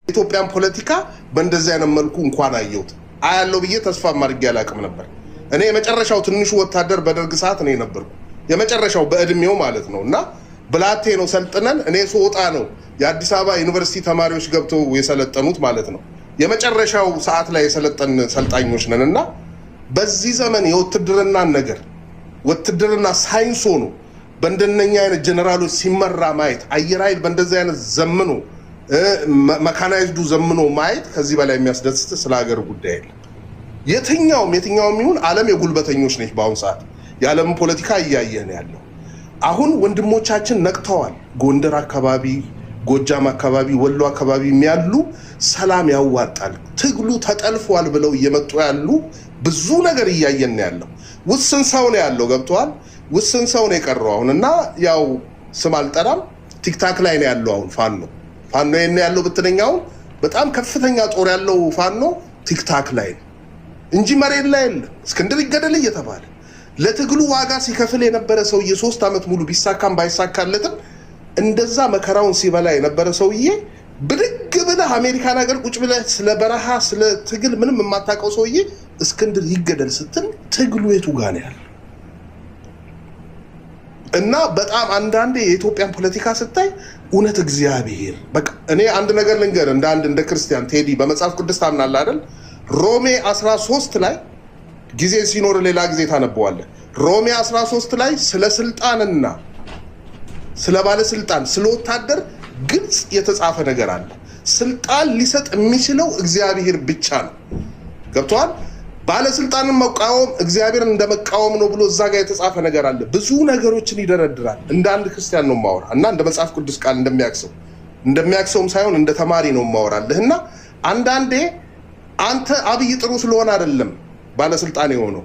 ኢትዮጵያን ፖለቲካ በእንደዚህ አይነት መልኩ እንኳን አየሁት አያለው ብዬ ተስፋ ማድረግ ያላቅም ነበር። እኔ የመጨረሻው ትንሹ ወታደር በደርግ ሰዓት እኔ ነበርኩ የመጨረሻው በእድሜው ማለት ነውና ብላቴ ነው ሰልጥነን እኔ ሶጣ ነው የአዲስ አበባ ዩኒቨርሲቲ ተማሪዎች ገብተው የሰለጠኑት ማለት ነው። የመጨረሻው ሰዓት ላይ የሰለጠን ሰልጣኞች ነንና በዚህ ዘመን የውትድርና ነገር ውትድርና ሳይንስ ሆኖ በእንደነኛ አይነት ጀነራሎች ሲመራ ማየት አየር ኃይል በእንደዚህ አይነት ዘምኖ መካናይዝዱ ዘምኖ ማየት ከዚህ በላይ የሚያስደስት ስለ ሀገር ጉዳይ የለም። የትኛውም ይሁን ዓለም የጉልበተኞች ነች። በአሁን ሰዓት የዓለም ፖለቲካ እያየን ያለው አሁን ወንድሞቻችን ነቅተዋል። ጎንደር አካባቢ፣ ጎጃም አካባቢ፣ ወሎ አካባቢ የሚያሉ ሰላም ያዋጣል ትግሉ ተጠልፏል ብለው እየመጡ ያሉ ብዙ ነገር እያየን ያለው ውስን ሰው ነው ያለው ገብቷል። ውስን ሰው ነው የቀረው አሁንና ያው ስም አልጠራም ቲክታክ ላይ ነው ያለው አሁን ፋኖ ያለው ብትነኛው በጣም ከፍተኛ ጦር ያለው ፋኖ ቲክታክ ላይ እንጂ መሬት ላይ የለም። እስክንድር ይገደል እየተባለ ለትግሉ ዋጋ ሲከፍል የነበረ ሰውዬ 3 አመት ሙሉ ቢሳካም ባይሳካለትም እንደዛ መከራውን ሲበላ የነበረ ሰውዬ ብድግ ብለህ አሜሪካን ሀገር ቁጭ ብለህ ስለ በረሃ ስለ ትግል ምንም የማታውቀው ሰውዬ እስክንድር ይገደል ስትል ትግሉ የቱ ጋር ነው ያለው? እና በጣም አንዳንዴ የኢትዮጵያን ፖለቲካ ስታይ እውነት እግዚአብሔር በቃ እኔ አንድ ነገር ልንገር እንደ ክርስቲያን ቴዲ በመጽሐፍ ቅዱስ ታምናለህ አይደል? ሮሜ 13 ላይ ጊዜ ሲኖር ሌላ ጊዜ ታነበዋለህ። ሮሜ 13 ላይ ስለ ስልጣንና ስለ ባለስልጣን ስለ ወታደር ግልጽ የተጻፈ ነገር አለ። ስልጣን ሊሰጥ የሚችለው እግዚአብሔር ብቻ ነው። ገብቷል? ባለስልጣንን መቃወም እግዚአብሔርን እንደመቃወም ነው ብሎ እዛ ጋር የተጻፈ ነገር አለ። ብዙ ነገሮችን ይደረድራል። እንደ አንድ ክርስቲያን ነው ማወራ እና እንደ መጽሐፍ ቅዱስ ቃል እንደሚያክሰውም ሳይሆን እንደ ተማሪ ነው ማወራልህና አንዳንዴ አንተ አብይ ጥሩ ስለሆነ አይደለም ባለስልጣን የሆነው